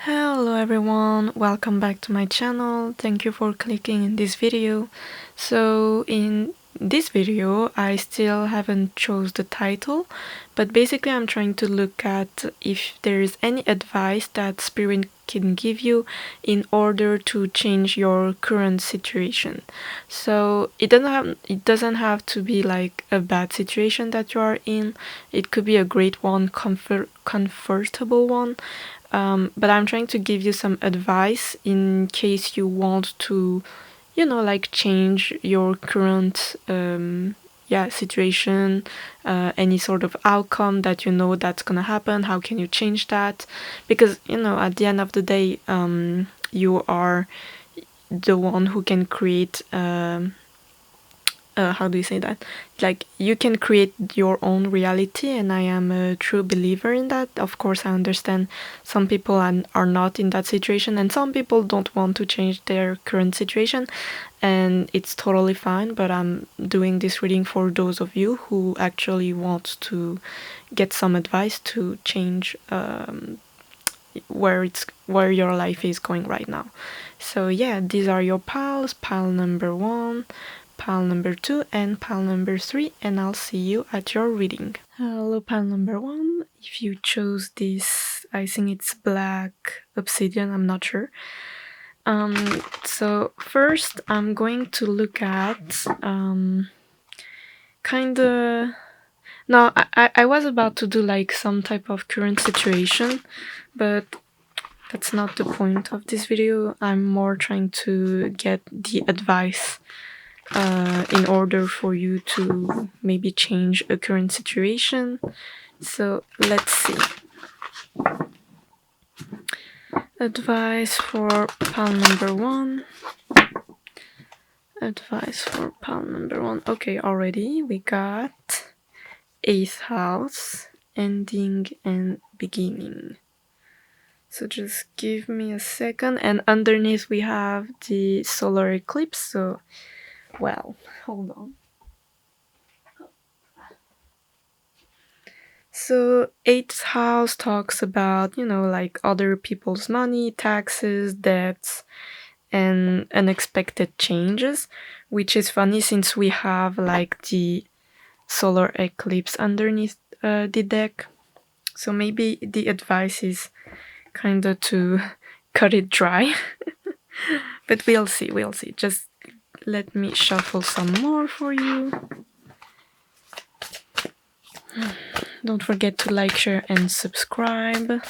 Hello everyone, welcome back to my channel. Thank you for clicking in this video. So in this video I still haven't chose the title, but basically I'm trying to look at if there is any advice that Spirit can give you in order to change your current situation. So it doesn't have to be like a bad situation that you are in. It could be a great one, comfortable one. But I'm trying to give you some advice in case you want to, like change your current situation, any sort of outcome that you know that's gonna happen. How can you change that? Because at the end of the day, you are the one who can create. How do you say that? Like, you can create your own reality, and I am a true believer in that. Of course, I understand some people are not in that situation, and some people don't want to change their current situation, and it's totally fine. But I'm doing this reading for those of you who actually want to get some advice to change where your life is going right now. So yeah, these are your piles. Pile number 1, pile number 2, and pile number 3, and I'll see you at your reading. Hello, pile number 1. If you chose this, I think it's black obsidian, I'm not sure. So first I'm going to look at kinda. No, I was about to do like some type of current situation, but that's not the point of this video. I'm more trying to get the advice in order for you to maybe change a current situation. So let's see. Advice for pile number 1. Advice for pile number 1. Okay, already we got 8th house, ending and beginning. So just give me a second, and underneath we have the solar eclipse. So, well, hold on. So 8th house talks about, like other people's money, taxes, debts, and unexpected changes, which is funny since we have like the solar eclipse underneath the deck. So maybe the advice is kind of to cut it dry. But we'll see. Just let me shuffle some more for you. Don't forget to like, share, and subscribe.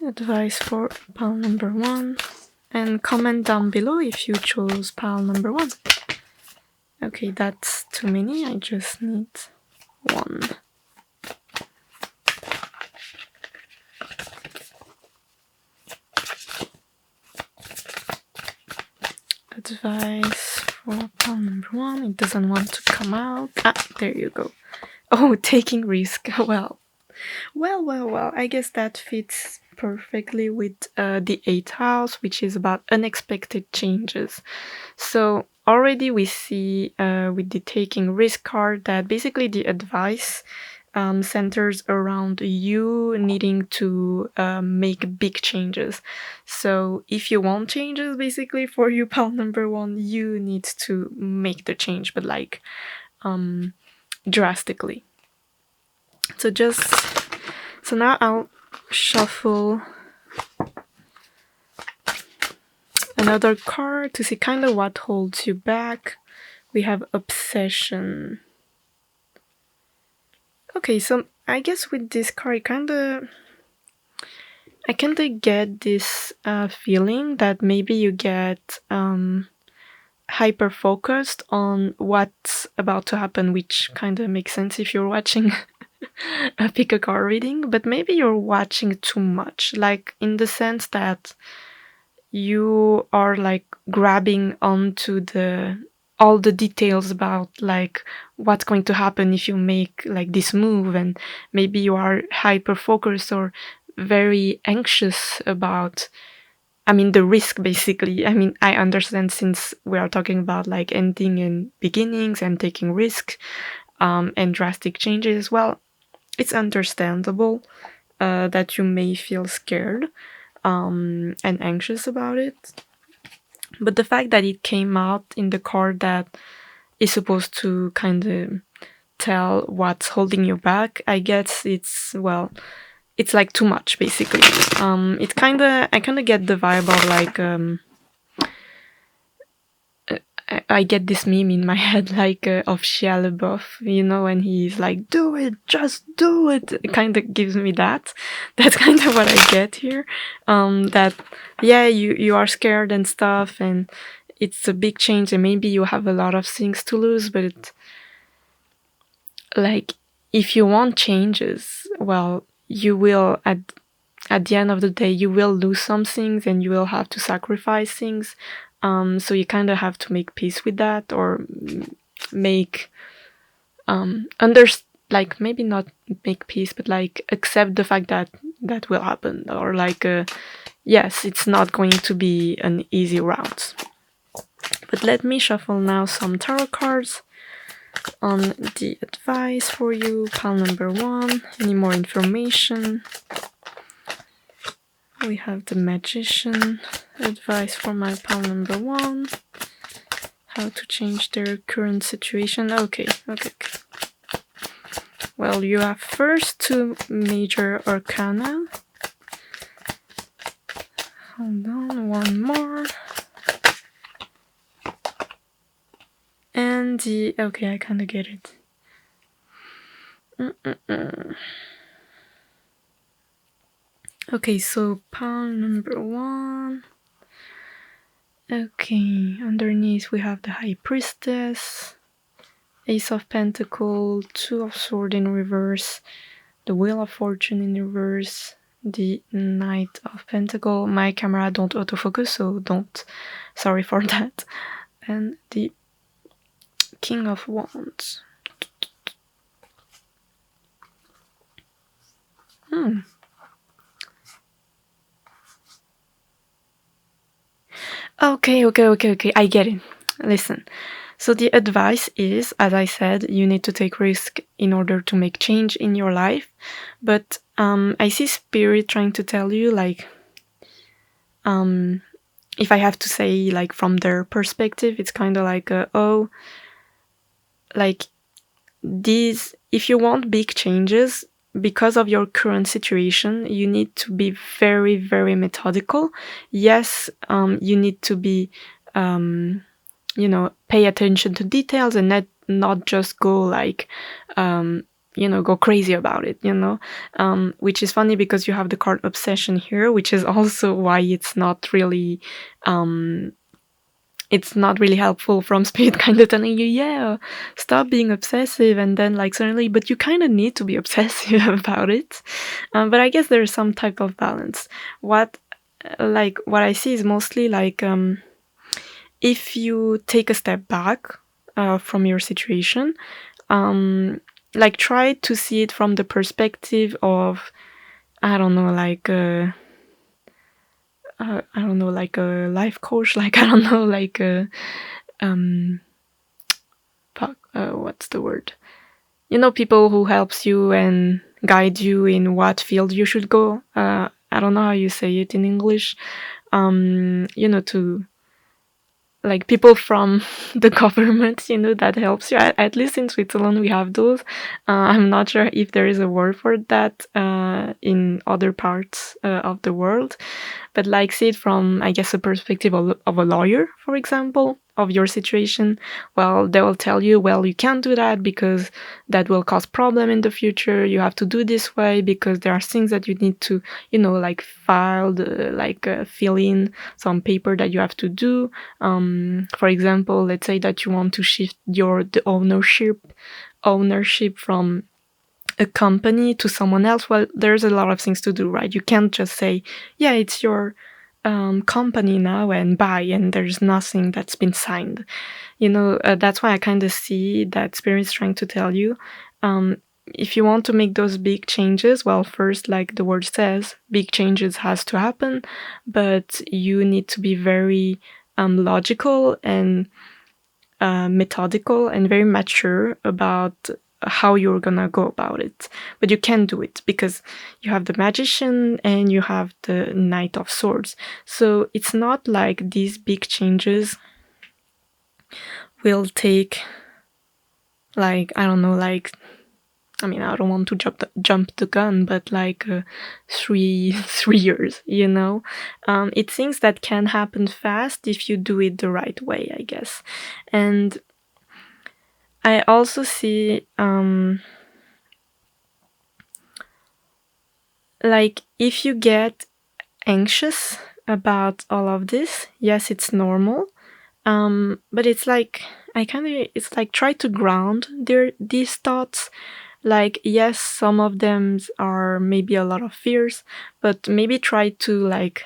Advice for pile number 1. And comment down below if you chose pile number 1. Okay, that's too many. I just need 1. Advice for pile number 1. It doesn't want to come out. There you go. Oh, taking risk. Well, I guess that fits perfectly with the 8th house, which is about unexpected changes. So already we see with the taking risk card that basically the advice centers around you needing to make big changes. So if you want changes, basically for you, pile number 1, you need to make the change, but like drastically. So now I'll shuffle another card to see kind of what holds you back. We have obsession. Okay, so I guess with this card, I kind of get this feeling that maybe you get hyper focused on what's about to happen, which kind of makes sense if you're watching a pick a card reading, but maybe you're watching too much, like in the sense that you are like grabbing onto all the details about like what's going to happen if you make like this move, and maybe you are hyper focused or very anxious about the risk, basically. I understand since we are talking about like ending and beginnings and taking risk and drastic changes. Well, it's understandable. that you may feel scared and anxious about it. But the fact that it came out in the card that is supposed to kind of tell what's holding you back, I guess it's like too much, basically. I kind of get the vibe of like I get this meme in my head, like of Shia LaBeouf, when he's like, "Do it, just do it." It kind of gives me that. That's kind of what I get here. That yeah, you are scared and stuff, and it's a big change, and maybe you have a lot of things to lose, but like if you want changes, well, you will at the end of the day, you will lose some things, and you will have to sacrifice things. So you kind of have to make peace with that, or make like maybe not make peace, but like accept the fact that that will happen, or like yes, it's not going to be an easy route. But let me shuffle now some tarot cards on the advice for you. Pile number 1. Any more information? We have the Magician. Advice for my pile number 1. How to change their current situation. Okay. Well, you have first 2 major arcana. Hold on, 1 more. And the... Okay, I kind of get it. Okay, so pile number 1. Okay, underneath we have the High Priestess, Ace of Pentacles, 2 of Swords in reverse, the Wheel of Fortune in reverse, the Knight of Pentacles. My camera don't autofocus, so sorry for that. And the King of Wands. Okay, I get it. Listen. So the advice is, as I said, you need to take risk in order to make change in your life. But I see Spirit trying to tell you, like, if I have to say, like, from their perspective, it's kind of like, if you want big changes, because of your current situation, you need to be very, very methodical. Yes, you need to be, pay attention to details and not just go like, go crazy about it, which is funny because you have the card Obsession here, which is also why it's not really helpful from Spirit kind of telling you, yeah, stop being obsessive, and then like suddenly, but you kind of need to be obsessive about it. But I guess there's some type of balance. What I see is mostly like, if you take a step back from your situation, like try to see it from the perspective of, I don't know, like a life coach, like, I don't know, like a, what's the word? People who helps you and guide you in what field you should go. I don't know how you say it in English. To, like, people from the government, that helps you. At least in Switzerland, we have those. I'm not sure if there is a word for that in other parts of the world. But like, see it from, I guess, a perspective of a lawyer, for example, of your situation. Well, they will tell you, well, you can't do that because that will cause problem in the future. You have to do this way because there are things that you need to, like file, fill in some paper that you have to do. For example, let's say that you want to shift the ownership from a company to someone else. Well, there's a lot of things to do, right? You can't just say, yeah, it's your company now and buy, and there's nothing that's been signed. That's why I kind of see that Spirit's trying to tell you, if you want to make those big changes, well, first, like the word says, big changes has to happen, but you need to be very logical and methodical and very mature about how you're gonna go about it. But you can do it because you have the magician and you have the Knight of Swords. So it's not like these big changes will take, like, I don't know, like, I mean, I don't want to jump the gun, but like 3 years, you know? It's things that can happen fast if you do it the right way, I guess. And I also see, like, if you get anxious about all of this, yes, it's normal. But it's like, it's like, try to ground these thoughts. Like, yes, some of them are maybe a lot of fears, but maybe try to like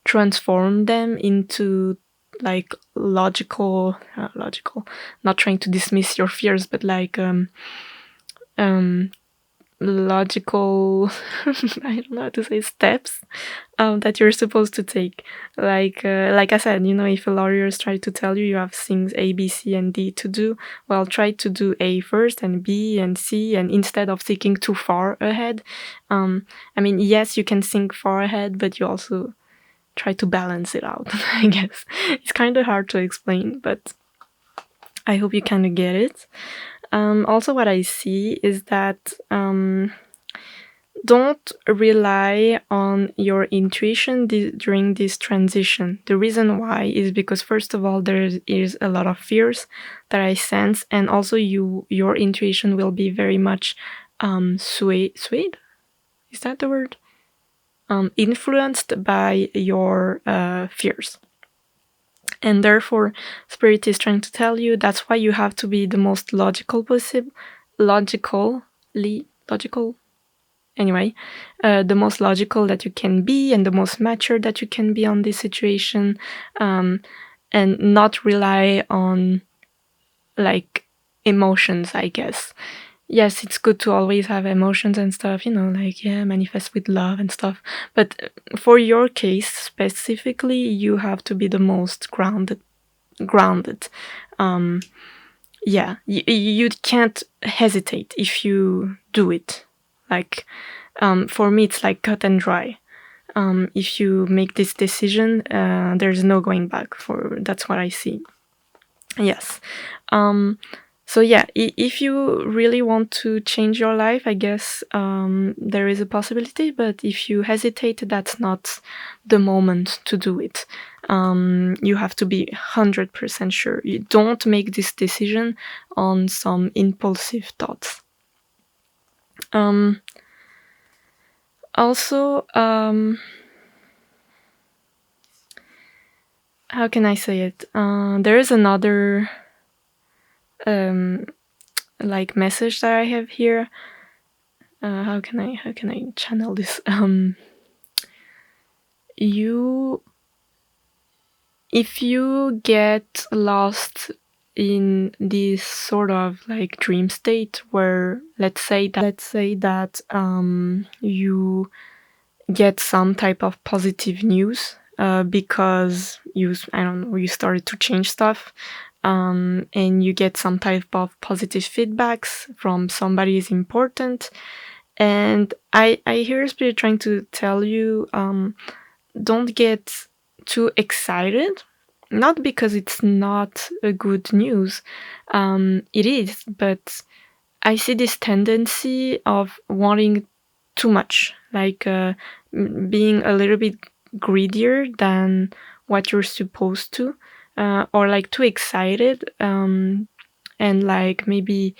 transform them into like logical, not trying to dismiss your fears, but like logical I don't know how to say, steps that you're supposed to take. Like I said, you know, if a lawyers try to tell you have things A, B, C, and D to do, well, try to do A first and B and C, and instead of thinking too far ahead. I mean, yes, you can think far ahead, but you also try to balance it out. I guess it's kind of hard to explain, but I hope you kind of get it. Also, what I see is that don't rely on your intuition during this transition. The reason why is because, first of all, there is a lot of fears that I sense, and also your intuition will be very much swayed. Is that the word? Influenced by your fears. And therefore, Spirit is trying to tell you that's why you have to be the most logical possible. Anyway, the most logical that you can be and the most mature that you can be on this situation, and not rely on like emotions, I guess. Yes, it's good to always have emotions and stuff, you know, like, yeah, manifest with love and stuff. But for your case specifically, you have to be the most grounded. Yeah, you can't hesitate if you do it. Like, for me, it's like cut and dry. If you make this decision, there's no going back. That's what I see. Yes. So yeah, if you really want to change your life, I guess there is a possibility. But if you hesitate, that's not the moment to do it. You have to be 100% sure. You don't make this decision on some impulsive thoughts. Also, how can I say it? There is another like message that I have here. How can I channel this? If you get lost in this sort of like dream state where let's say that you get some type of positive news because you started to change stuff, and you get some type of positive feedbacks from somebody is important, and I hear Spirit trying to tell you, don't get too excited. Not because it's not a good news, it is, but I see this tendency of wanting too much, like being a little bit greedier than what you're supposed to, or like too excited, and like maybe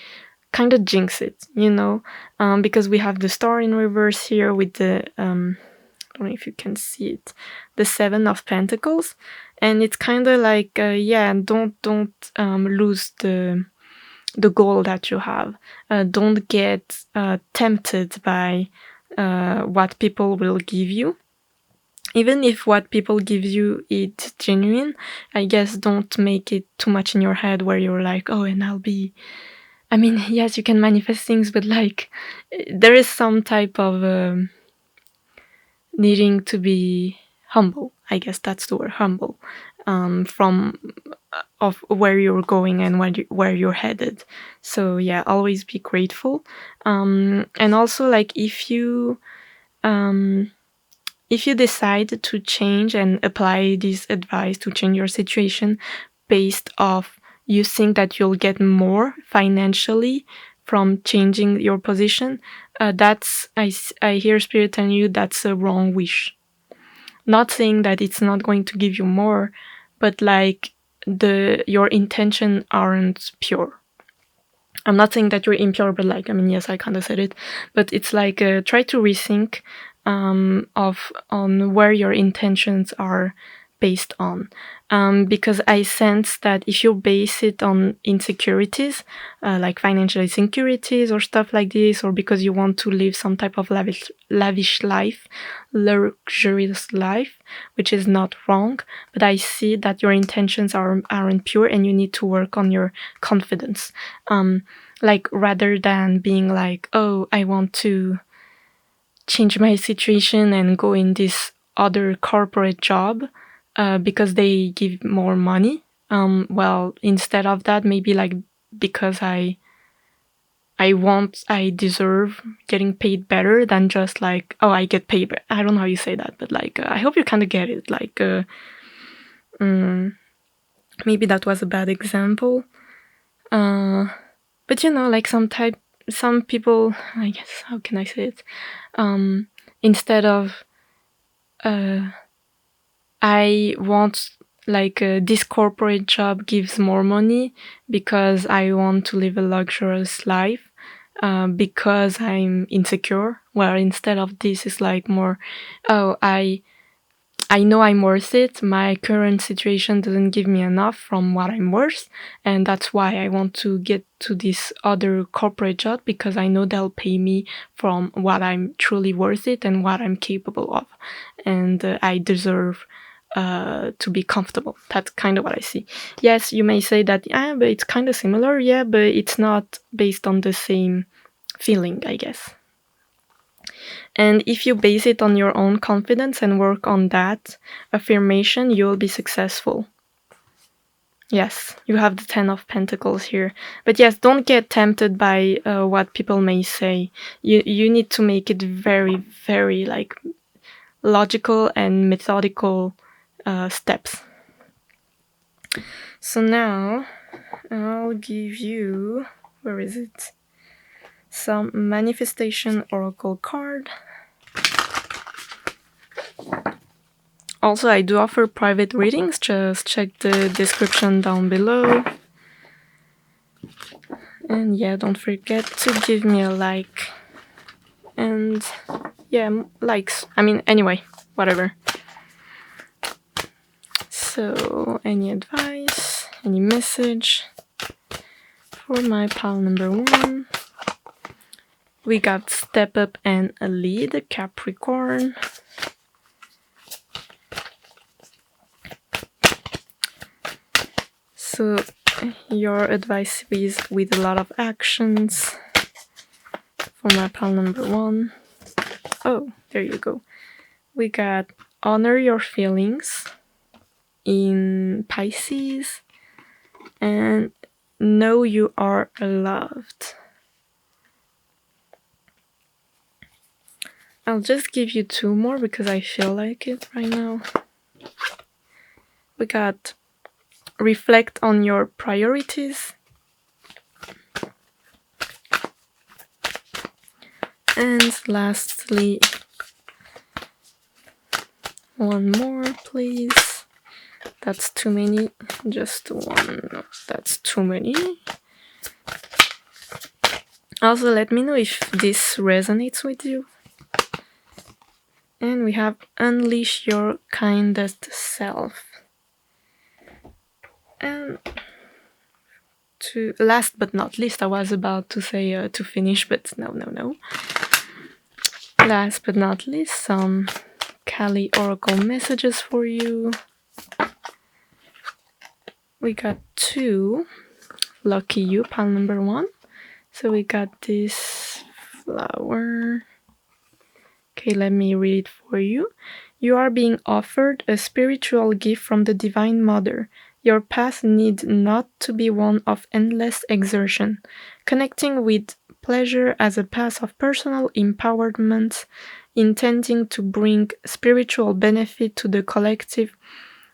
kind of jinx it, you know, because we have the star in reverse here with the I don't know if you can see it, the 7 of Pentacles, and it's kind of like don't lose the goal that you have. Don't get tempted by what people will give you. Even if what people give you is genuine, I guess don't make it too much in your head where you're like, oh, and I mean, yes, you can manifest things, but like there is some type of needing to be humble. I guess that's the word, humble, from of where you're going and where you're headed. So yeah, always be grateful. And also, like, if you decide to change and apply this advice to change your situation based off you think that you'll get more financially from changing your position, that's I hear Spirit telling you that's a wrong wish. Not saying that it's not going to give you more, but like your intention aren't pure. I'm not saying that you're impure, but like, I mean, yes, I kind of said it, but it's like try to rethink on where your intentions are based on, because I sense that if you base it on insecurities, like financial insecurities or stuff like this, or because you want to live some type of lavish life, luxurious life, which is not wrong, but I see that your intentions aren't pure, and you need to work on your confidence. Like, rather than being like, oh, I want to change my situation and go in this other corporate job because they give more money. Well, instead of that, maybe like, because I deserve getting paid better than just like, oh, I get paid. I don't know how you say that, but like, I hope you kind of get it. Like, maybe that was a bad example. But you know, like some people, I guess, how can I say it? Instead of, I want, like, this corporate job gives more money because I want to live a luxurious life, because I'm insecure. Where instead of this is like more, oh, I know I'm worth it. My current situation doesn't give me enough from what I'm worth, and that's why I want to get to this other corporate job, because I know they'll pay me from what I'm truly worth it and what I'm capable of, and I deserve to be comfortable. That's kind of what I see. Yes, you may say that, yeah, but it's kind of similar, yeah, but it's not based on the same feeling, I guess. And if you base it on your own confidence and work on that affirmation, you'll be successful. Yes, you have the 10 of Pentacles here. But yes, don't get tempted by what people may say. You need to make it very, very like logical and methodical steps. So now I'll give you, where is it? Some manifestation oracle card. Also, I do offer private readings. Just check the description down below. And yeah, don't forget to give me a like. And yeah, likes. I mean, anyway, whatever. So, any advice, any message for my pile number 1? We got step up and a lead, Capricorn. So your advice is with a lot of actions for my pile number 1. Oh, there you go. We got honor your feelings in Pisces and know you are loved. I'll just give you 2 more because I feel like it right now. We got reflect on your priorities. And lastly, 1 more, please. That's too many. Just 1. No, that's too many. Also, let me know if this resonates with you. And we have unleash your kindest self. And last but not least, I was about to say to finish, but no. Last but not least, some Kali Oracle messages for you. We got 2. Lucky you, pile number 1. So we got this flower. Okay, let me read it for you. You are being offered a spiritual gift from the Divine Mother. Your path need not to be one of endless exertion. Connecting with pleasure as a path of personal empowerment, intending to bring spiritual benefit to the collective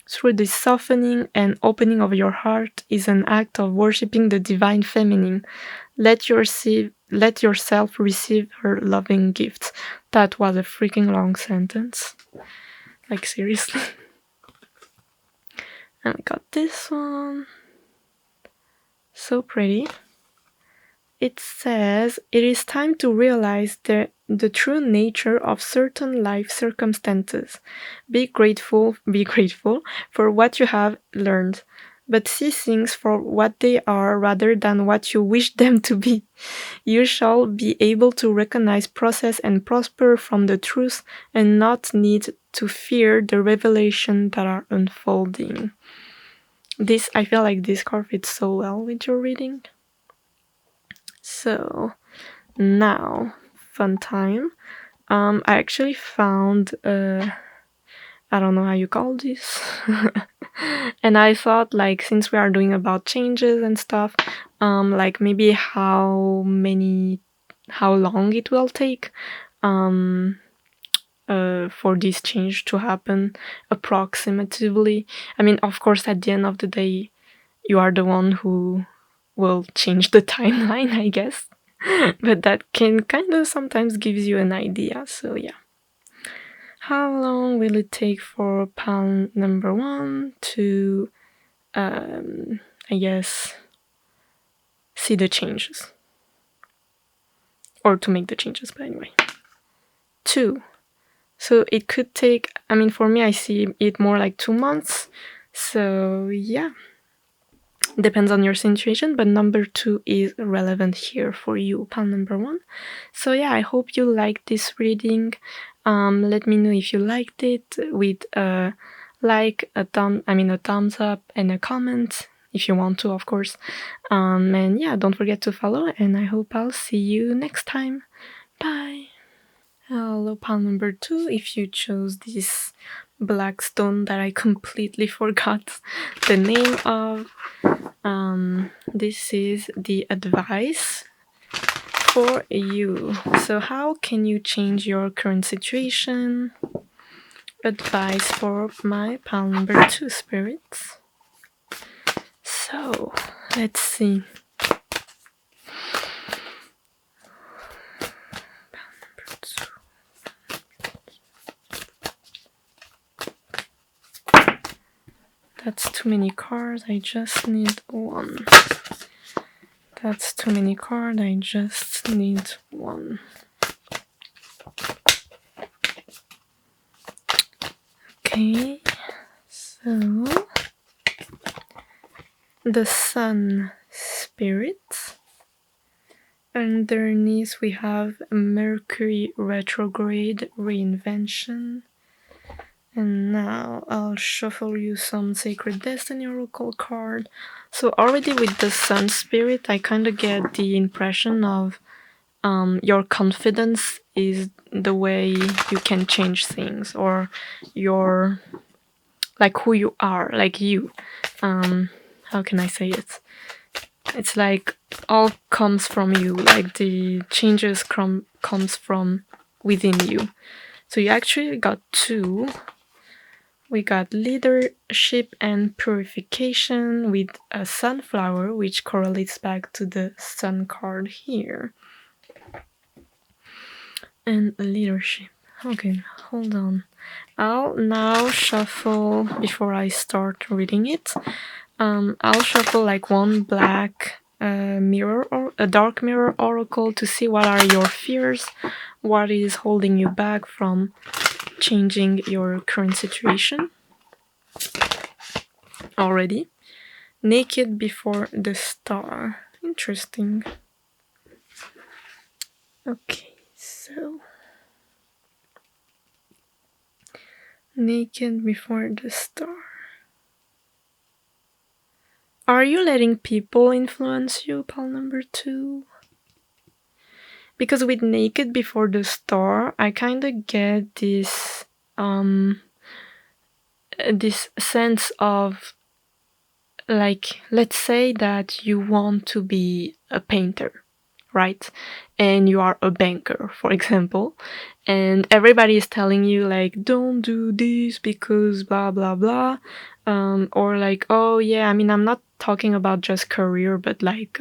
through the softening and opening of your heart is an act of worshipping the divine feminine. Let yourself receive her loving gifts. That was a freaking long sentence. Like, seriously. And I got this one. So pretty. It says, it is time to realize the true nature of certain life circumstances. Be grateful for what you have learned, but see things for what they are rather than what you wish them to be. You shall be able to recognize process and prosper from the truth and not need to fear the revelation that are unfolding. I feel like this card fits so well with your reading. So now, fun time. I actually found I don't know how you call this. And I thought, like, since we are doing about changes and stuff, like maybe how long it will take for this change to happen approximately. I mean, of course, at the end of the day, you are the one who will change the timeline, I guess. But that can kind of sometimes gives you an idea, so yeah. How long will it take for pal number 1 to, I guess, see the changes? Or to make the changes, but anyway. 2. So it could take, I mean, for me, I see it more like 2 months. So yeah. Depends on your situation, but number 2 is relevant here for you, pal number 1. So yeah, I hope you liked this reading. Let me know if you liked it with a like, a thumbs up, and a comment if you want to, of course. And yeah, don't forget to follow, and I hope I'll see you next time. Bye. Hello, pal number 2. If you chose this black stone that I completely forgot the name of, this is the advice for you. So how can you change your current situation? Advice for my pal number 2 spirits. So let's see. Pal number 2. That's too many cards, I just need 1. That's too many cards, I just need 1. Okay, so the Sun spirit. Underneath we have Mercury retrograde reinvention. And now I'll shuffle you some Sacred Destiny Oracle card. So already with the Sun spirit, I kind of get the impression of your confidence is the way you can change things, or your, like, who you are, like you. How can I say it? It's like all comes from you, like the changes comes from within you. So you actually got 2. We got leadership and purification with a sunflower, which correlates back to the sun card here. And leadership. Okay, hold on. I'll now shuffle before I start reading it. I'll shuffle like one black mirror or a dark mirror oracle to see what are your fears, what is holding you back from changing your current situation. Already. Naked before the star. Interesting. Okay, so naked before the star. Are you letting people influence you, pal number 2? Because with naked before the star, I kind of get this this sense of like, let's say that you want to be a painter, right? And you are a banker, for example, and everybody is telling you like, don't do this because blah blah blah, or like, oh yeah, I mean, I'm not talking about just career, but like,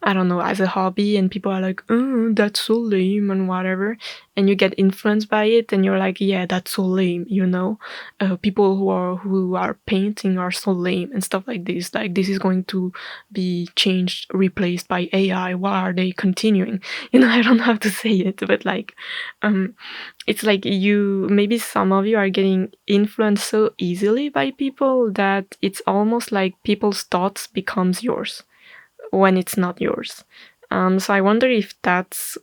I don't know, as a hobby, and people are like, oh, that's so lame and whatever, and you get influenced by it, and you're like, yeah, that's so lame, you know, people who are painting are so lame and stuff like this. Like, this is going to be changed, replaced by AI. Why are they continuing? You know, I don't know how to say it, but like, it's like maybe some of you are getting influenced so easily by people that it's almost like people's thoughts becomes yours when it's not yours. So I wonder if that's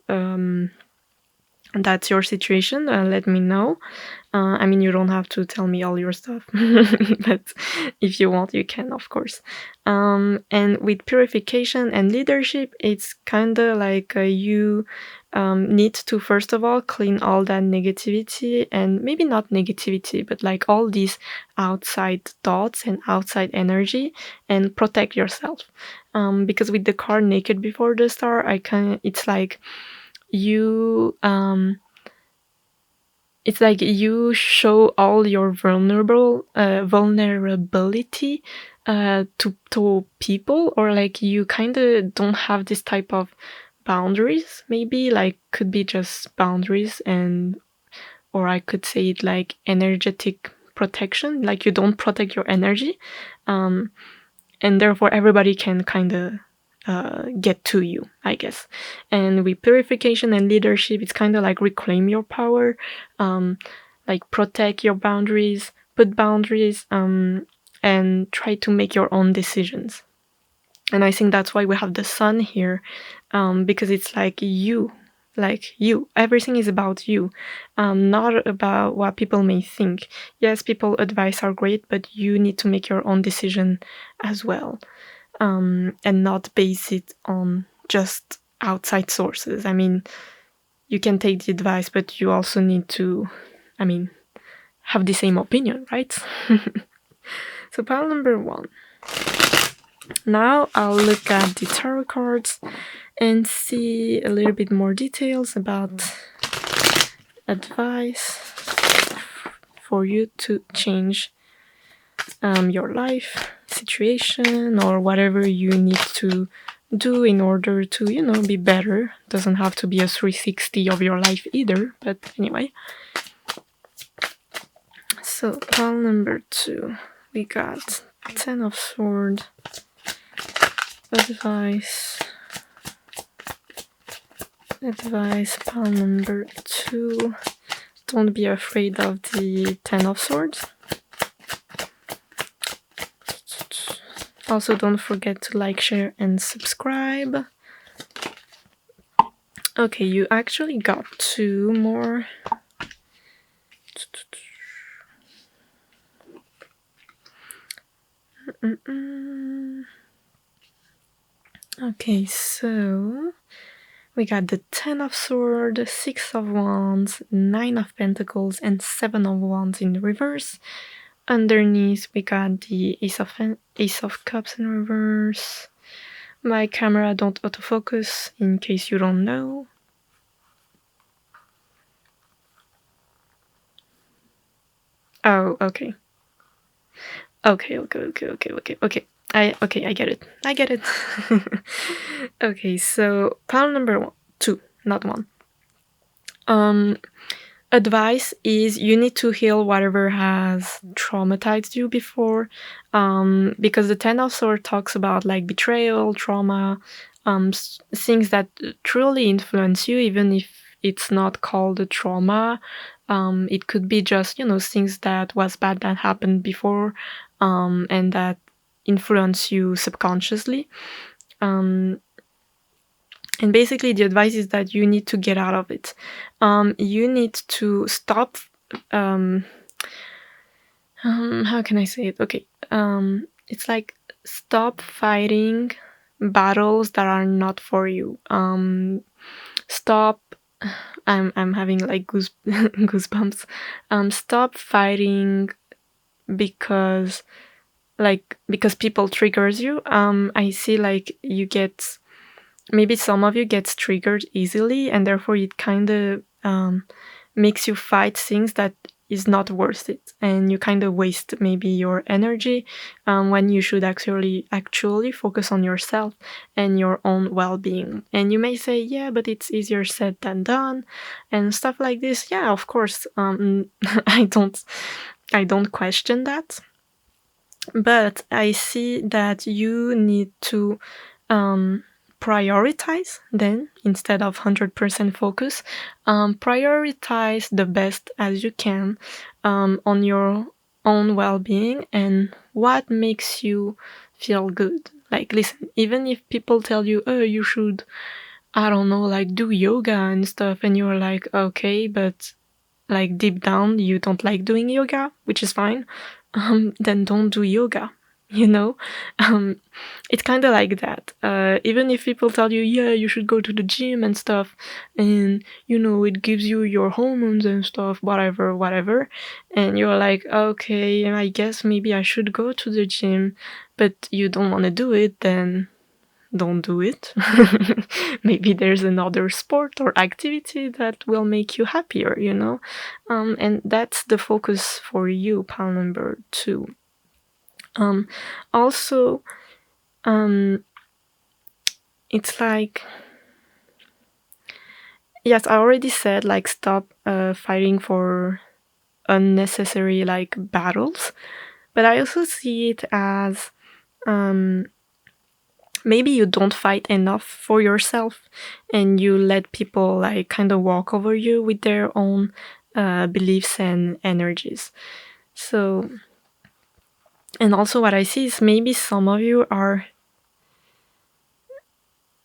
your situation. Let me know. I mean, you don't have to tell me all your stuff, but if you want, you can, of course. And with purification and leadership, it's kind of like you need to, first of all, clean all that negativity, and maybe not negativity, but like all these outside thoughts and outside energy, and protect yourself. Because with the card Naked Before the Star, it's like you it's like you show all your vulnerability to people, or like you kind of don't have this type of boundaries, maybe, like, could be just boundaries, and or I could say it like energetic protection, like you don't protect your energy, and therefore everybody can kind of get to you, I guess. And with purification and leadership, it's kind of like reclaim your power, like protect your boundaries, put boundaries, and try to make your own decisions. And I think that's why we have the sun here, because it's like you, everything is about you, not about what people may think. Yes, people advice are great, but you need to make your own decision as well, and not base it on just outside sources. I mean, you can take the advice, but you also need to, I mean, have the same opinion, right? So pile number 1. Now I'll look at the tarot cards and see a little bit more details about advice for you to change your life situation, or whatever you need to do in order to, be better. Doesn't have to be a 360 of your life either, but anyway. So pile number 2, we got 10 of Swords, advice, pile number 2. Don't be afraid of the 10 of Swords. Also, don't forget to like, share, and subscribe. Okay, you actually got 2 more. Okay, so we got the 10 of Swords, 6 of Wands, 9 of Pentacles, and 7 of Wands in reverse. Underneath, we got the Ace of Cups in reverse. My camera don't autofocus, in case you don't know. Oh, okay. Okay. I get it. Okay, so pile number 2, not 1. Advice is you need to heal whatever has traumatized you before, because the 10 of Swords talks about like betrayal, trauma, things that truly influence you, even if it's not called a trauma. It could be just, things that was bad that happened before, and that influence you subconsciously. And basically, the advice is that you need to get out of it. You need to stop. How can I say it? Okay. It's like stop fighting battles that are not for you. Stop. I'm having like goosebumps. Stop fighting because like because people triggers you. I see like you get, maybe some of you gets triggered easily, and therefore it kind of makes you fight things that is not worth it, and you kind of waste maybe your energy when you should actually focus on yourself and your own well-being. And you may say, yeah, but it's easier said than done and stuff like this. Yeah, of course. I don't question that, but I see that you need to prioritize then, instead of 100% focus. Prioritize the best as you can on your own well-being and what makes you feel good. Like, listen, even if people tell you, oh, you should, I don't know, like do yoga and stuff, and you're like, okay, but like deep down you don't like doing yoga, which is fine, then don't do yoga, you know. um, it's kind of like that. Even if people tell you, yeah, you should go to the gym and stuff, and you know it gives you your hormones and stuff, whatever, and you're like, okay, I guess maybe I should go to the gym, but you don't want to do it, then don't do it. Maybe there's another sport or activity that will make you happier, you know? And that's the focus for you, pal number 2. Also, it's like, yes, I already said, like, stop fighting for unnecessary, like, battles. But I also see it as maybe you don't fight enough for yourself and you let people like kind of walk over you with their own beliefs and energies. So, and also what I see is maybe some of you are,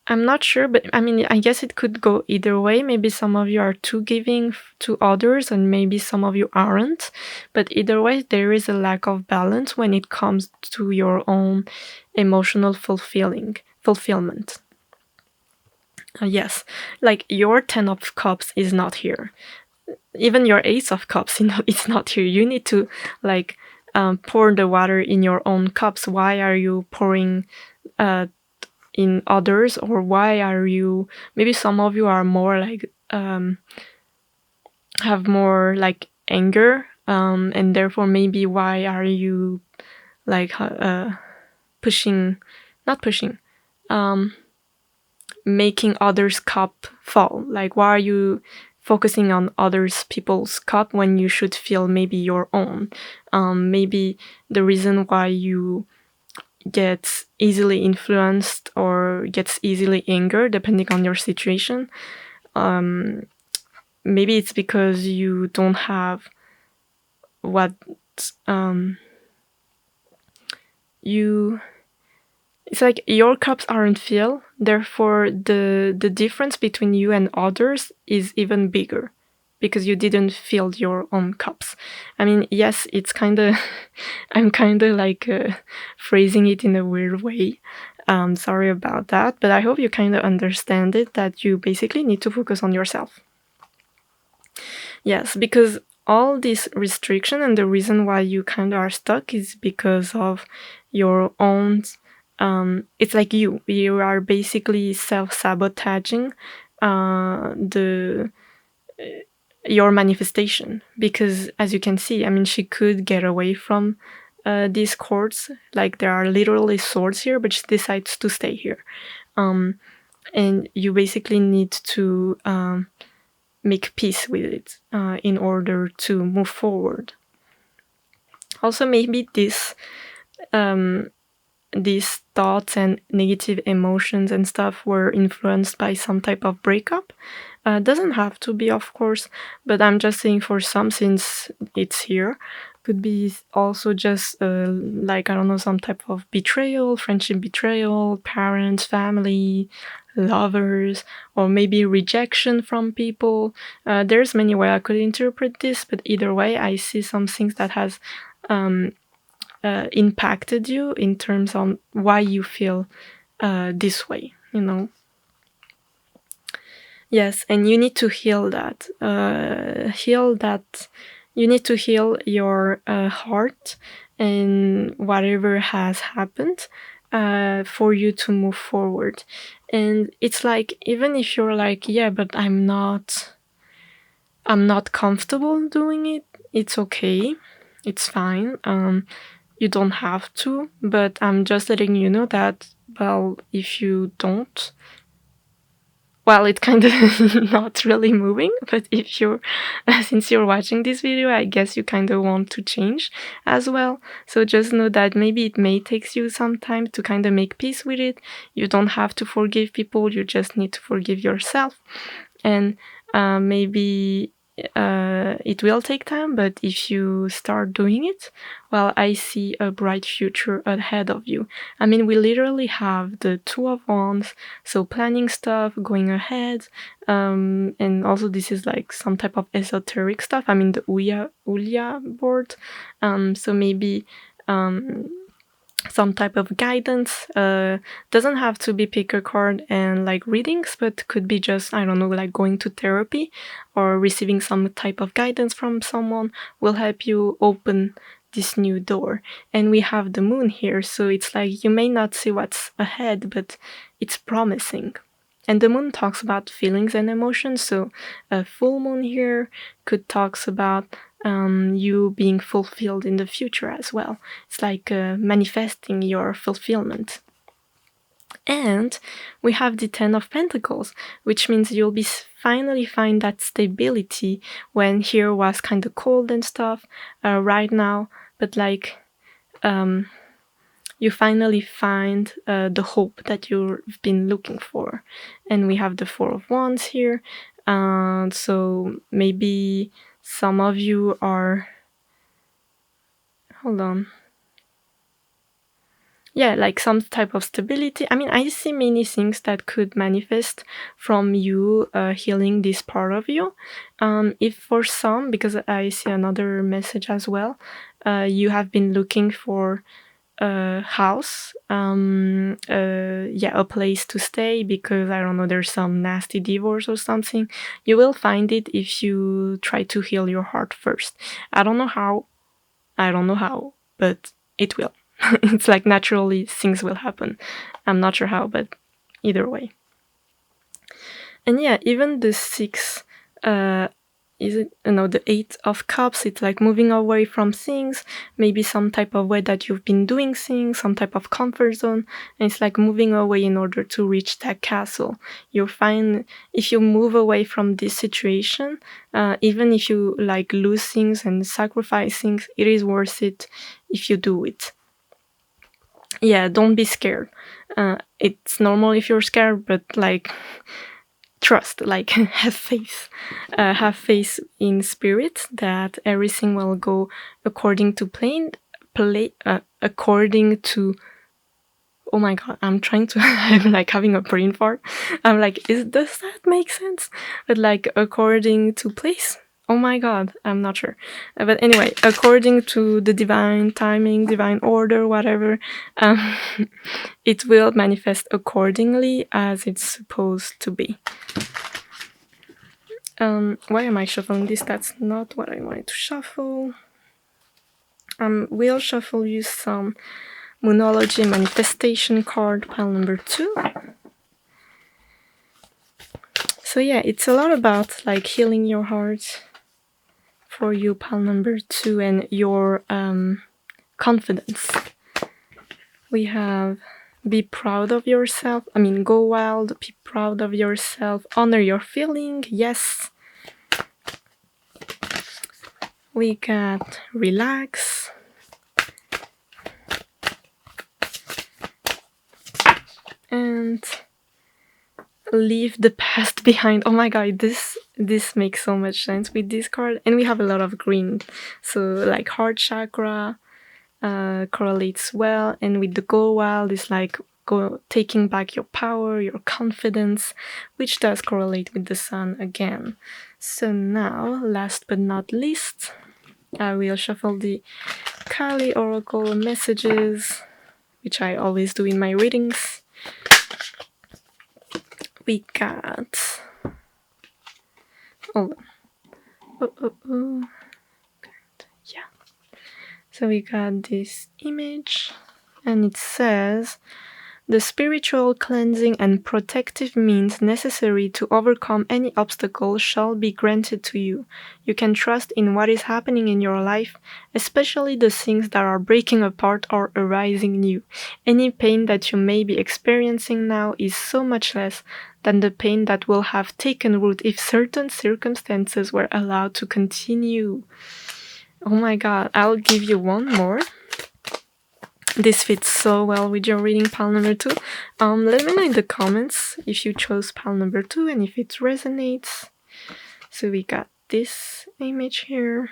I'm not sure, but I mean, I guess it could go either way. Maybe some of you are too giving to others and maybe some of you aren't. But either way, there is a lack of balance when it comes to your own emotional fulfillment. Yes, like your 10 of cups is not here. Even your ace of cups, it's not here. You need to like pour the water in your own cups. Why are you pouring in others? Or why are you, maybe some of you are more like have more like anger, and therefore maybe why are you like pushing, not pushing, making others' cup fall? Like, why are you focusing on others people's cup when you should feel maybe your own? Maybe the reason why you get easily influenced or gets easily angered, depending on your situation, maybe it's because you don't have what you, it's like your cups aren't filled, therefore the difference between you and others is even bigger because you didn't fill your own cups. I mean, yes, it's kind of I'm kind of like phrasing it in a weird way. Sorry about that, but I hope you kind of understand it, that you basically need to focus on yourself. Yes, because all this restriction and the reason why you kind of are stuck is because of your own, it's like you are basically self-sabotaging your manifestation, because as you can see, I mean, she could get away from these cords, like there are literally swords here, but she decides to stay here, and you basically need to make peace with it in order to move forward. Also, maybe these thoughts and negative emotions and stuff were influenced by some type of breakup. Doesn't have to be, of course, but I'm just saying for some, since it's here, could be also just like, I don't know, some type of betrayal, friendship betrayal, parents, family, lovers, or maybe rejection from people. There's many ways I could interpret this, but either way, I see some things that has impacted you in terms on why you feel this way, you know. Yes, and you need to heal that. You need to heal your heart and whatever has happened, for you to move forward. And it's like, even if you're like, yeah, but I'm not comfortable doing it, it's okay, it's fine. You don't have to, but I'm just letting you know that, well, if you don't, well, it's kind of not really moving, but if you're, since you're watching this video, I guess you kind of want to change as well. So just know that maybe it may take you some time to kind of make peace with it. You don't have to forgive people, you just need to forgive yourself. And maybe it will take time, but if you start doing it, well, I see a bright future ahead of you. I mean, we literally have the Two of Wands, so planning stuff, going ahead, and also this is like some type of esoteric stuff. I mean, the Ulia board, so maybe some type of guidance. Doesn't have to be pick a card and like readings, but could be just, I don't know, like going to therapy or receiving some type of guidance from someone will help you open this new door. And we have the moon here, so it's like you may not see what's ahead, but it's promising. And the moon talks about feelings and emotions, so a full moon here could talks about you being fulfilled in the future as well. It's like manifesting your fulfillment. And we have the Ten of Pentacles, which means you'll be finally find that stability when here was kind of cold and stuff right now, but like you finally find the hope that you've been looking for. And we have the Four of Wands here, so maybe some of you are, hold on, yeah, like some type of stability. I mean, I see many things that could manifest from you healing this part of you. If for some, because I see another message as well, you have been looking for a house, a place to stay, because I don't know, there's some nasty divorce or something. You will find it if you try to heal your heart first. I don't know how, but it will. It's like naturally things will happen. I'm not sure how, but either way. And yeah, even the six, the Eight of Cups, it's like moving away from things, maybe some type of way that you've been doing things, some type of comfort zone, and it's like moving away in order to reach that castle. You'll find if you move away from this situation, even if you like lose things and sacrifice things, it is worth it if you do it. Yeah, don't be scared. It's normal if you're scared, but like trust, like have faith in spirit that everything will go according to according to, oh my god, I'm trying to I'm like having a brain fart. I'm like, does that make sense? But like according to place, oh my god, I'm not sure. But anyway, according to the divine timing, divine order, whatever, it will manifest accordingly as it's supposed to be. Why am I shuffling this? That's not what I wanted to shuffle. We'll shuffle you some Moonology Manifestation card, pile number 2. So yeah, it's a lot about like healing your heart for you, pile number 2, and your confidence. We have be proud of yourself. I mean, go wild, be proud of yourself, honor your feeling, yes. We got relax. And leave the past behind. Oh my god, this makes so much sense with this card. And we have a lot of green, so like heart chakra correlates well. And with the go wild is like taking back your power, your confidence, which does correlate with the sun again. So now, last but not least, I will shuffle the Kali Oracle messages, which I always do in my readings. We got, yeah. So we got this image, and it says, the spiritual cleansing and protective means necessary to overcome any obstacle shall be granted to you. You can trust in what is happening in your life, especially the things that are breaking apart or arising new. Any pain that you may be experiencing now is so much less than the pain that will have taken root if certain circumstances were allowed to continue. Oh my god, I'll give you one more. This fits so well with your reading pile number 2. Let me know in the comments if you chose pile number 2 and if it resonates. So we got this image here.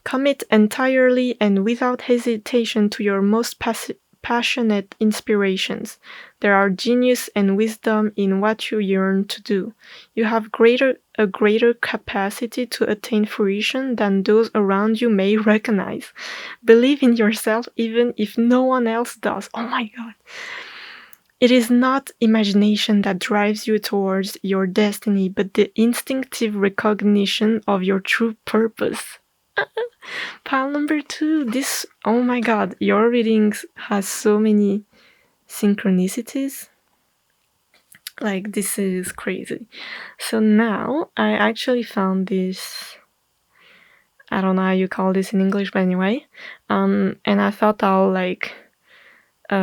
Commit entirely and without hesitation to your most passionate inspirations. There are genius and wisdom in what you yearn to do. You have a greater capacity to attain fruition than those around you may recognize. Believe in yourself even if no one else does. Oh my god. It is not imagination that drives you towards your destiny, but the instinctive recognition of your true purpose. Pile number 2, this, oh my god, your readings has so many synchronicities. Like, this is crazy. So now I actually found this, I don't know how you call this in English, but anyway, and I thought I'll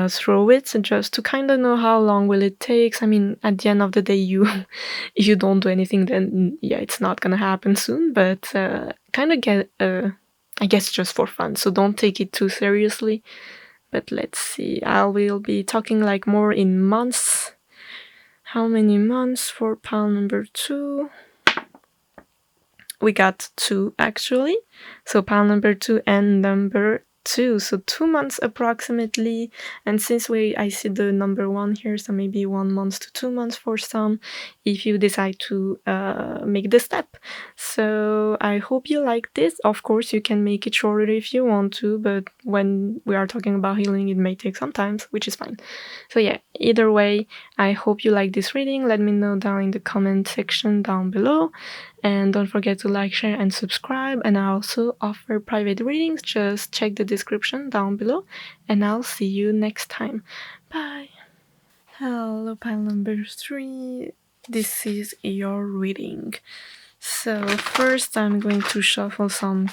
throw it just to kind of know how long will it take. I mean, at the end of the day, if you don't do anything, then yeah, it's not gonna happen soon, but kind of get I guess just for fun, so don't take it too seriously. But let's see, I will be talking like more in months. How many months for pile number 2? We got 2 actually. So pile number 2 and number 2. So 2 months approximately. And since I see the number 1 here, so maybe 1 month to 2 months for some, if you decide to make the step. So I hope you like this. Of course, you can make it shorter if you want to, but when we are talking about healing, it may take some time, which is fine. So yeah, either way, I hope you like this reading. Let me know down in the comment section down below. And don't forget to like, share, and subscribe. And I also offer private readings. Just check the description down below. And I'll see you next time. Bye. Hello, pile number 3. This is your reading. So first I'm going to shuffle some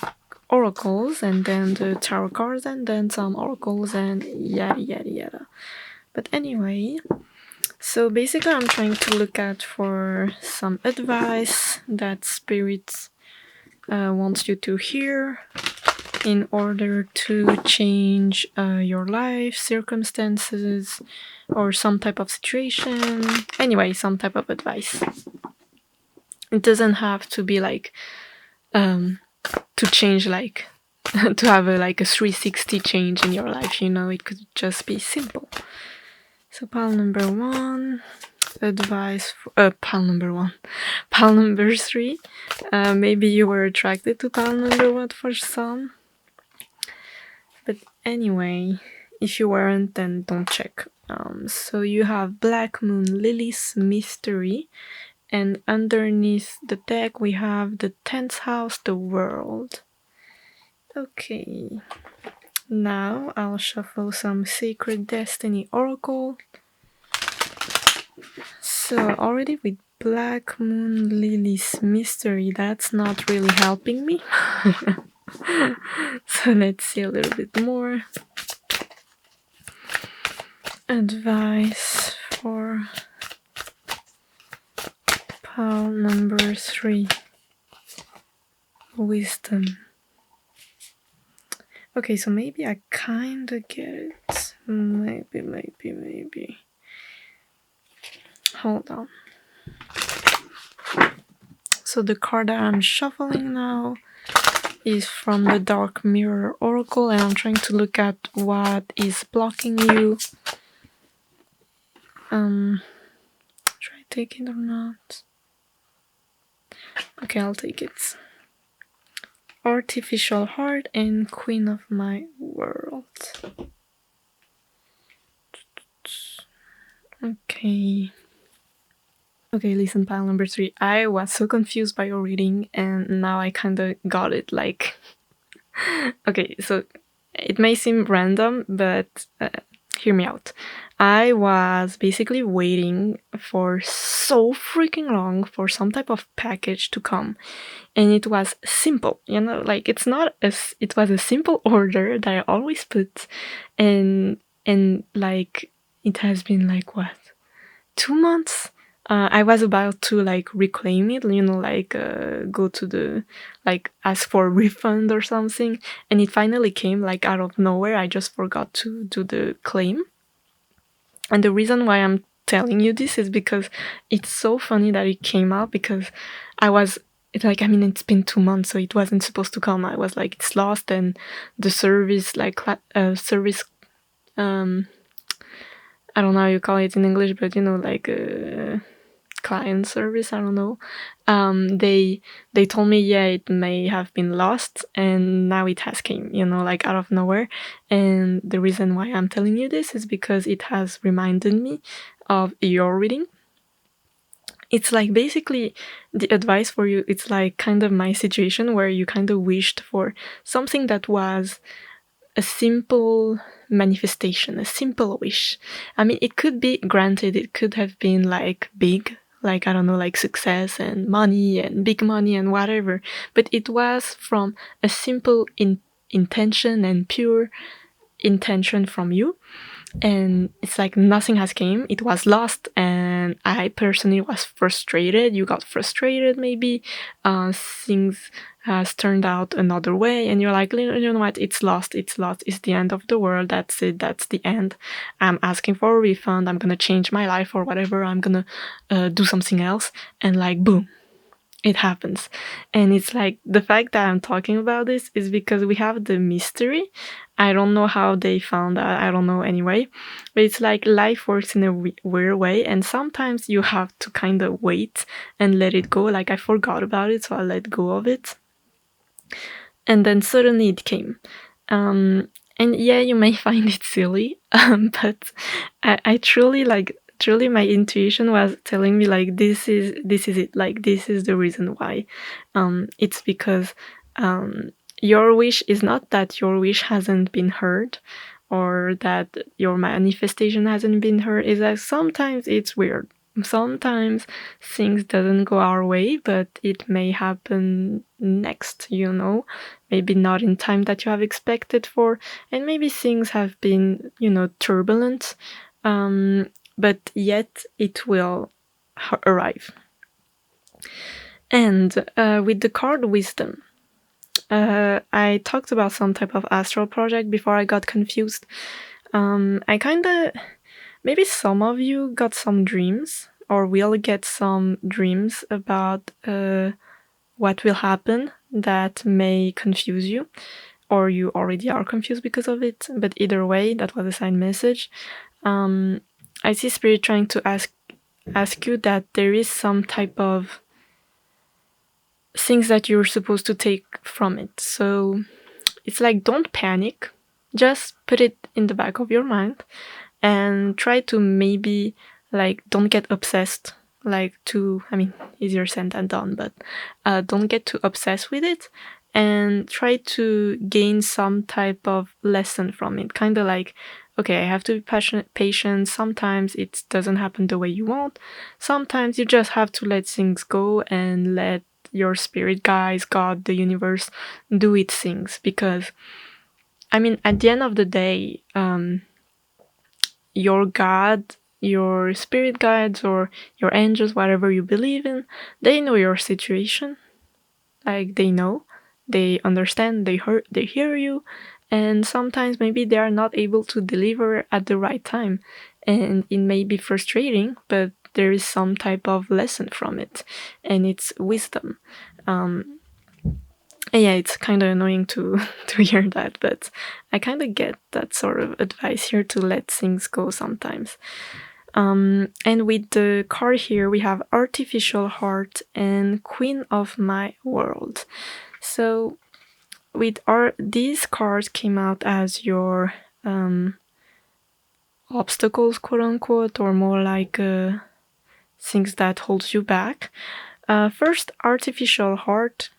oracles, and then the tarot cards, and then some oracles, and yada yada yada. But anyway, so basically I'm trying to look at for some advice that Spirit wants you to hear in order to change your life circumstances or some type of situation. Anyway, some type of advice. It doesn't have to be like to change, like to have a 360 change in your life, you know. It could just be simple. So pile number 1, advice for pile number 1. Pile number 3, maybe you were attracted to pile number 1 for some. But anyway, if you weren't, then don't check. So you have Black Moon, Lily's Mystery, and underneath the deck we have the 10th house, the World. Okay, now I'll shuffle some Sacred Destiny Oracle. So already with Black Moon, Lily's Mystery, that's not really helping me. So let's see a little bit more. Advice for pile number 3, Wisdom. Okay, so maybe I kinda get it. Maybe. Hold on. So the card that I'm shuffling now is from the Dark Mirror Oracle, and I'm trying to look at what is blocking you. Should I take it or not? Okay, I'll take it. Artificial Heart and Queen of My World. Okay, listen, pile number 3. I was so confused by your reading, and now I kinda got it. Like, Okay, so it may seem random, but hear me out. I was basically waiting for so freaking long for some type of package to come, and it was simple, like it's not as it was a simple order that I always put, and like it has been like what, 2 months. I was about to like reclaim it, like go to the, like ask for a refund or something, and it finally came like out of nowhere. I just forgot to do the claim. And the reason why I'm telling you this is because it's so funny that it came out, because I was it's like, I mean, it's been 2 months, so it wasn't supposed to come. I was like, it's lost, and the service, like service, um I don't know how you call it in English, but like client service, I don't know. They told me, yeah, it may have been lost, and now it has came, like out of nowhere. And the reason why I'm telling you this is because it has reminded me of your reading. It's like basically the advice for you. It's like kind of my situation where you kind of wished for something that was a simple manifestation, a simple wish. I mean, it could be granted, it could have been like big, like I don't know, like success and money and big money and whatever, but it was from a simple intention and pure intention from you. And it's like nothing has came, it was lost, and I personally was frustrated. You got frustrated, maybe things has turned out another way, and you're like, you know what, it's lost, it's the end of the world, that's it, that's the end. I'm asking for a refund, I'm gonna change my life or whatever, I'm gonna do something else, and like boom, it happens. And it's like, the fact that I'm talking about this is because we have the mystery. I don't know how they found that, I don't know anyway, but it's like life works in a weird way, and sometimes you have to kind of wait and let it go. Like I forgot about it, so I let go of it, and then suddenly it came. And yeah, you may find it silly, but I truly, like, truly my intuition was telling me like, this is it, like this is the reason why. It's because your wish is not that your wish hasn't been heard, or that your manifestation hasn't been heard. Is that sometimes it's weird, sometimes things doesn't go our way, but it may happen next, maybe not in time that you have expected for, and maybe things have been, turbulent, but yet it will arrive. And with the card wisdom, I talked about some type of astral project before I got confused. I kind of, maybe some of you got some dreams, or will get some dreams about what will happen that may confuse you, or you already are confused because of it. But either way, that was a sign message. I see Spirit trying to ask you that there is some type of things that you're supposed to take from it. So it's like, don't panic. Just put it in the back of your mind and try to maybe, like, don't get obsessed. Like, I mean, easier said than done, but don't get too obsessed with it, and try to gain some type of lesson from it. Kind of like, okay, I have to be patient. Sometimes it doesn't happen the way you want. Sometimes you just have to let things go and let your spirit guides, God, the universe, do its things. Because, I mean, at the end of the day, your God, your spirit guides, or your angels, whatever you believe in, they know your situation. Like, they know, they understand, they hear you, and sometimes maybe they are not able to deliver at the right time, and it may be frustrating, but there is some type of lesson from it, and it's wisdom. And yeah, it's kind of annoying to hear that, but I kind of get that sort of advice here, to let things go sometimes. And with the card here, we have Artificial Heart and Queen of My World. So with these cards came out as your obstacles, quote unquote, or more like things that holds you back. First, Artificial Heart.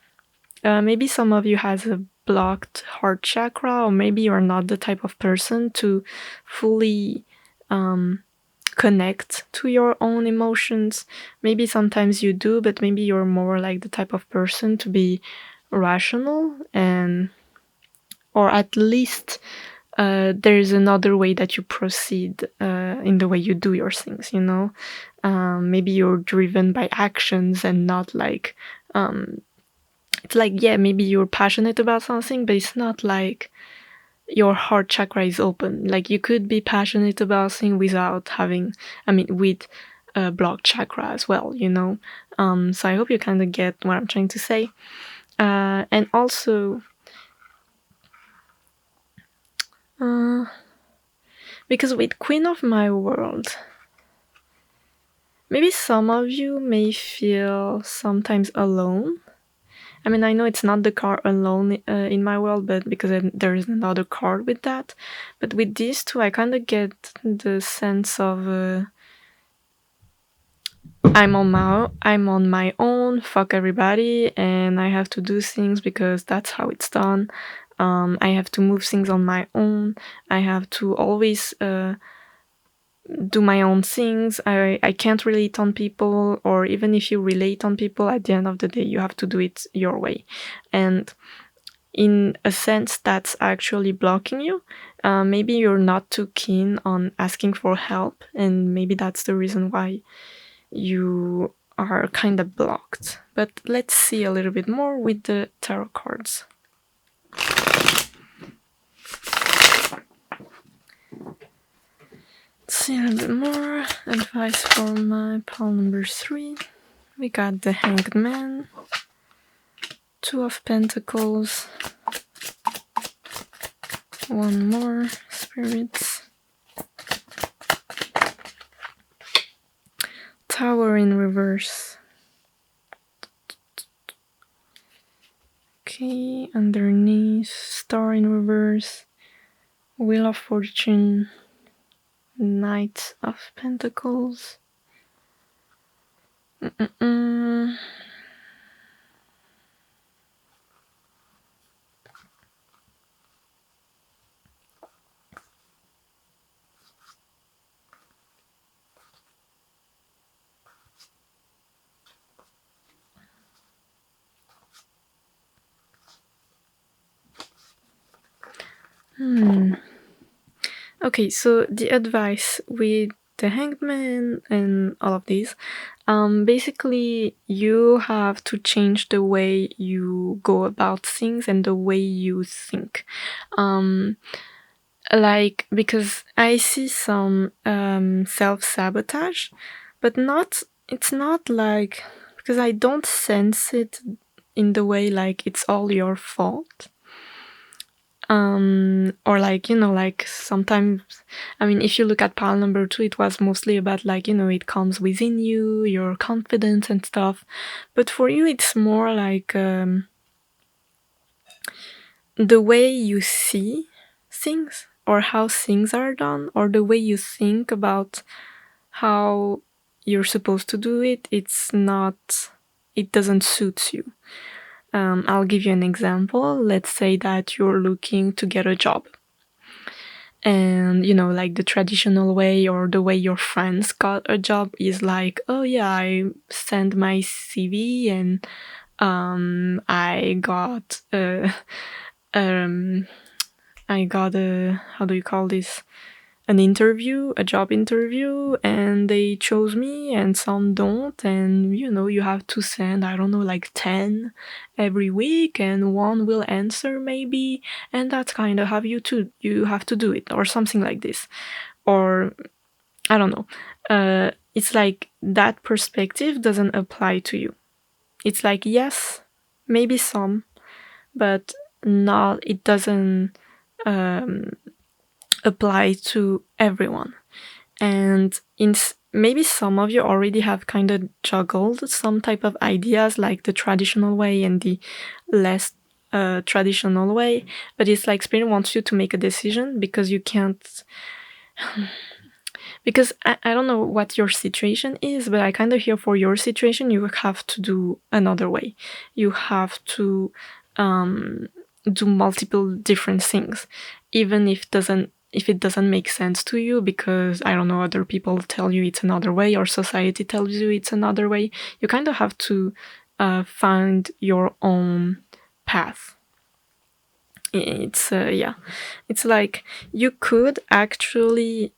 Maybe some of you has a blocked heart chakra, or maybe you're not the type of person to fully connect to your own emotions. Maybe sometimes you do, but maybe you're more like the type of person to be rational, and or at least there's another way that you proceed in the way you do your things, you know? Maybe you're driven by actions and not like, it's like, yeah, maybe you're passionate about something, but it's not like your heart chakra is open. Like you could be passionate about something without having, with a blocked chakra as well, you know? So I hope you kind of get what I'm trying to say. And also, because with Queen of My World, maybe some of you may feel sometimes alone. I mean, I know it's not the card alone in my world, but because there is another card with that. But with these two, I kind of get the sense of I'm on my own. Fuck everybody, and I have to do things because that's how it's done. I have to move things on my own. I have to always do my own things. I can't relate on people, or even if you relate on people, at the end of the day, you have to do it your way. And in a sense, that's actually blocking you. Maybe you're not too keen on asking for help, and maybe that's the reason why you are kind of blocked. But let's see a little bit more with the tarot cards. Let's see a little bit more advice for my pile number 3. We got the Hanged Man, 2 of Pentacles, 1 more, Spirits, Tower in reverse. Okay, underneath, Star in reverse, Wheel of Fortune, Knight of Pentacles. Okay, so the advice with the Hanged Man and all of these, basically you have to change the way you go about things and the way you think. Like, because I see some self-sabotage, but it's not like, because I don't sense it in the way like it's all your fault. Or like, you know, like sometimes, I mean, if you look at pile number 2, it was mostly about like, you know, it comes within you, your confidence and stuff. But for you, it's more like the way you see things, or how things are done, or the way you think about how you're supposed to do it. It doesn't suit you. I'll give you an example. Let's say that you're looking to get a job. And, you know, like the traditional way or the way your friends got a job is like, oh yeah, I sent my CV and I got how do you call this? An interview, a job interview, and they chose me and some don't, and you know, you have to send, I don't know, like 10 every week and one will answer maybe, and that's kind of how you have to do it, or something like this. Or I don't know, it's like that perspective doesn't apply to you. It's like, yes, maybe some, but not, it doesn't apply to everyone. And maybe some of you already have kind of juggled some type of ideas, like the traditional way and the less traditional way, but it's like Spirit wants you to make a decision, because you can't, because I don't know what your situation is, but I kind of hear for your situation you have to do another way. You have to do multiple different things, even if it doesn't make sense to you, because I don't know, other people tell you it's another way, or society tells you it's another way. You kind of have to find your own path. It's it's like you could actually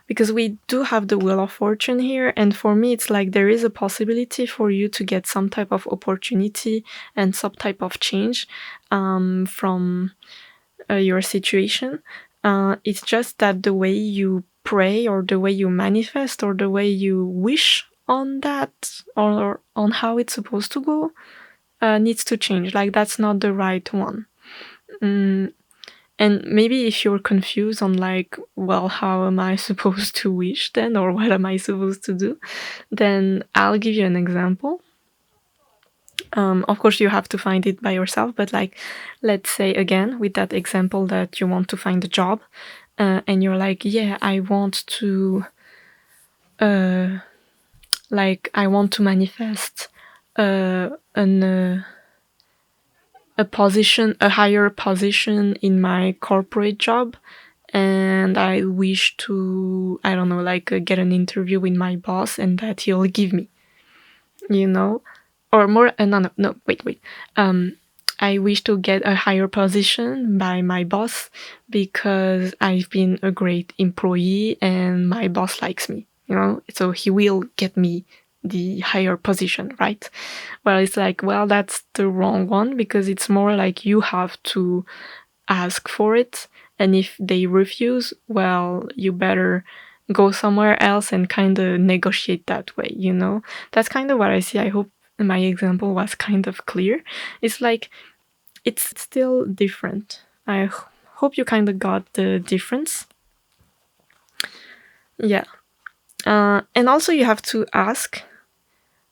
because we do have the wheel of fortune here, and for me it's like there is a possibility for you to get some type of opportunity and some type of change from your situation. It's just that the way you pray, or the way you manifest, or the way you wish on that, or on how it's supposed to go, needs to change. Like, that's not the right one. And maybe if you're confused on like, well, how am I supposed to wish then, or what am I supposed to do, then I'll give you an example. Of course, you have to find it by yourself, but like, let's say again, with that example that you want to find a job, and you're like, yeah, I want to, I want to manifest a position, a higher position in my corporate job, and I wish to, I don't know, get an interview with my boss, and that he'll give me, you know, or more. No, wait. I wish to get a higher position by my boss because I've been a great employee and my boss likes me, you know, so he will get me the higher position, right? Well, it's like, well, that's the wrong one, because it's more like you have to ask for it, and if they refuse, well, you better go somewhere else and kind of negotiate that way, you know? That's kind of what I see. I hope my example was kind of clear. It's like, it's still different. I hope you kind of got the difference. Yeah. And also you have to ask.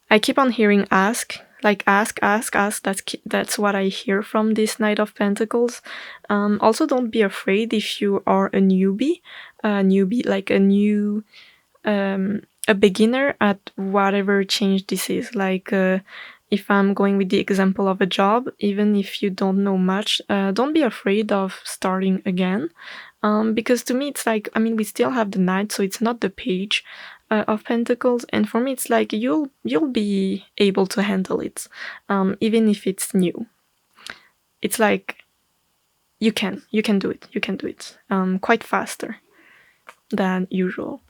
I keep on hearing ask, like ask. That's what I hear from this Knight of Pentacles. Also, don't be afraid if you are a newbie, like a new, a beginner at whatever change this is. Like, if I'm going with the example of a job, even if you don't know much, don't be afraid of starting again. Because to me, it's like, I mean, we still have the Knight, so it's not the Page of Pentacles, and for me, it's like you'll be able to handle it, even if it's new. It's like you can do it, quite faster than usual.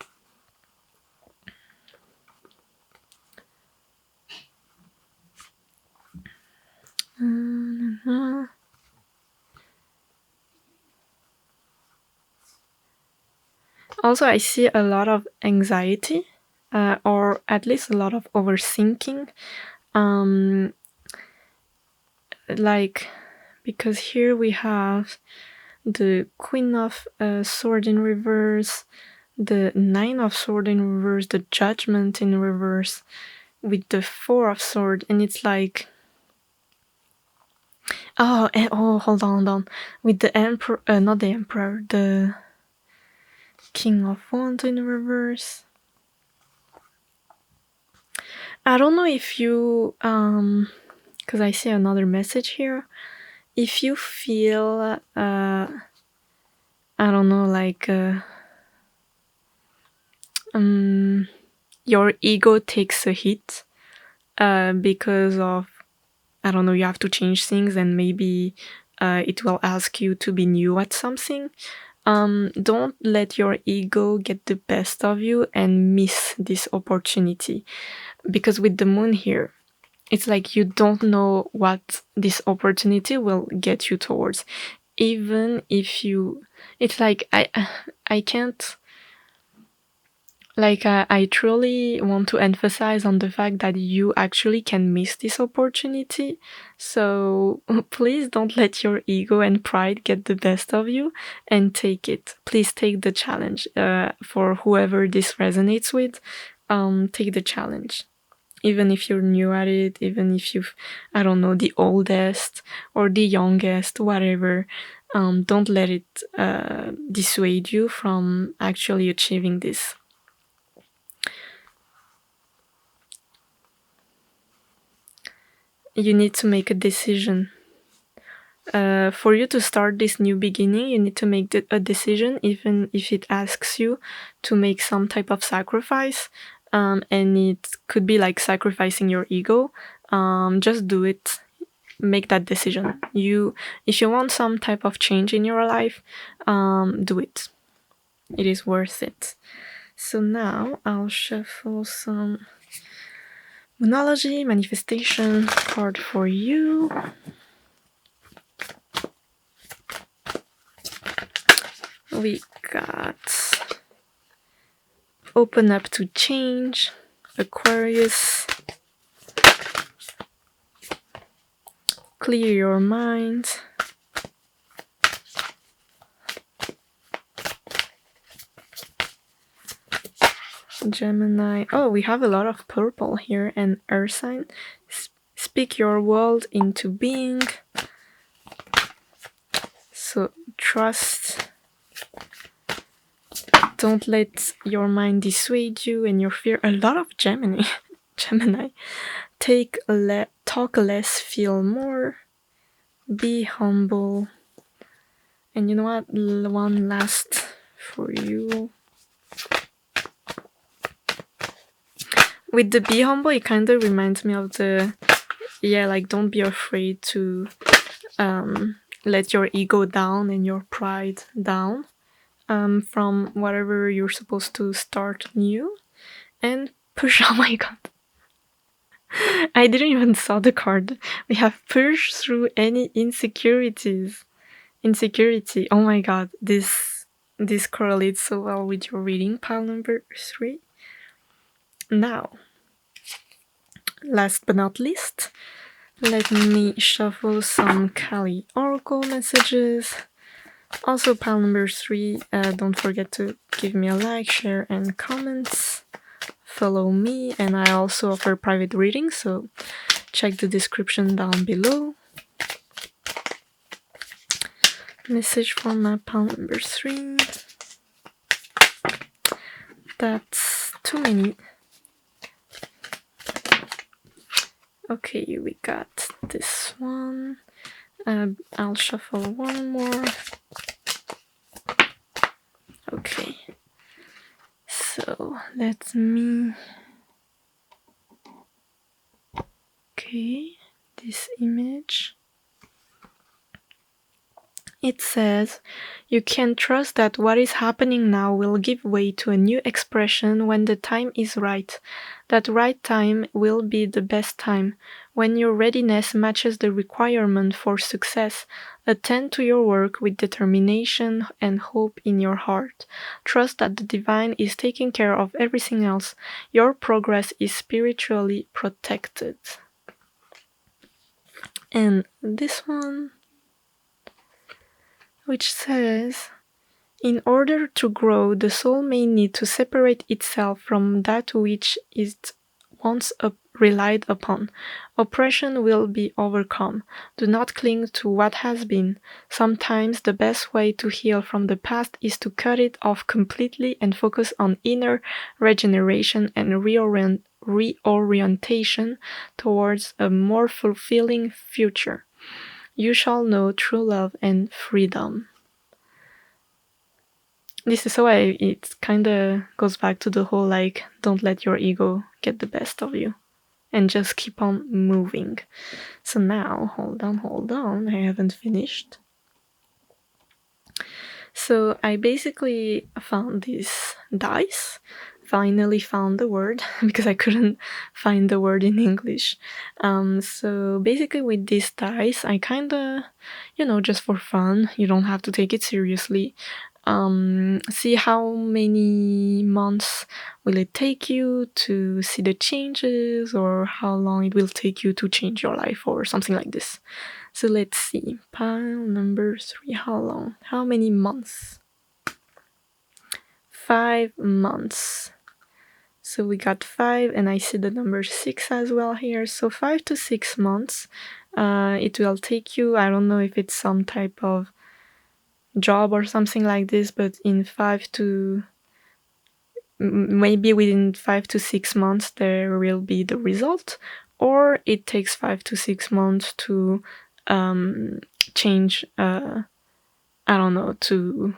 Also, I see a lot of anxiety, or at least a lot of overthinking. Like, because here we have the Queen of Sword in reverse, the Nine of Sword in reverse, the Judgment in reverse, with the Four of Sword, and it's like, hold on, with the Emperor, not the Emperor, the King of Wands in reverse. I don't know if you, because I see another message here. If you feel, I don't know, like, your ego takes a hit, because of, I don't know, you have to change things, and maybe it will ask you to be new at something. Don't let your ego get the best of you and miss this opportunity. Because with the Moon here, it's like you don't know what this opportunity will get you towards. Even if you, it's like, I can't, like, I truly want to emphasize on the fact that you actually can miss this opportunity. So please don't let your ego and pride get the best of you, and take it. Please take the challenge. For whoever this resonates with, take the challenge. Even if you're new at it, even if you've, I don't know, the oldest or the youngest, whatever, don't let it dissuade you from actually achieving this. You need to make a decision. For you to start this new beginning, you need to make a decision, even if it asks you to make some type of sacrifice. And it could be like sacrificing your ego. Just do it. Make that decision. If you want some type of change in your life, do it. It is worth it. So now I'll shuffle some Moonology manifestation card for you. We got Open Up to Change, Aquarius, Clear Your Mind, Gemini. Oh, we have a lot of purple here, and Earth sign. Speak your world into being. So trust. Don't let your mind dissuade you and your fear. A lot of Gemini. Talk less, feel more. Be humble. And you know what? One last for you. With the be humble, it kind of reminds me of don't be afraid to let your ego down and your pride down from whatever you're supposed to start new, and push. Oh my god. I didn't even saw the card. We have push through any insecurity. Oh my god, this correlates so well with your reading, pile number 3. Now, last but not least, let me shuffle some Kali Oracle messages. Also, pile number 3, don't forget to give me a like, share, and comments. Follow me, and I also offer private readings, so check the description down below. Message for my pile number 3. That's too many. Okay, we got this one. I'll shuffle one more. Okay. So let me. Okay, this image. It says, you can trust that what is happening now will give way to a new expression when the time is right. That right time will be the best time. When your readiness matches the requirement for success, attend to your work with determination and hope in your heart. Trust that the divine is taking care of everything else. Your progress is spiritually protected. And this one, which says, in order to grow, the soul may need to separate itself from that which it once relied upon. Oppression will be overcome. Do not cling to what has been. Sometimes the best way to heal from the past is to cut it off completely and focus on inner regeneration and reorientation towards a more fulfilling future. You shall know true love and freedom. This is why it kind of goes back to the whole don't let your ego get the best of you and just keep on moving. So now, hold on, I haven't finished. So I basically found these dice. Finally found the word because I couldn't find the word in English. So basically with these dice, I kind of, just for fun, you don't have to take it seriously. See how many months will it take you to see the changes, or how long it will take you to change your life, or something like this. So let's see. Pile number 3. How long? How many months? 5 months. So we got 5, and I see the number 6 as well here. So 5 to 6 months. It will take you, I don't know if it's some type of job or something like this, but maybe within 5 to 6 months there will be the result, or it takes 5 to 6 months to change, I don't know, to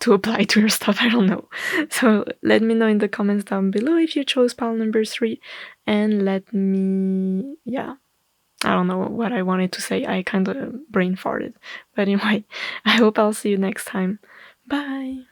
apply to your stuff. I don't know. So let me know in the comments down below if you chose pile number 3, and let me, yeah, I don't know what I wanted to say. I kind of brain farted. But anyway, I hope I'll see you next time. Bye!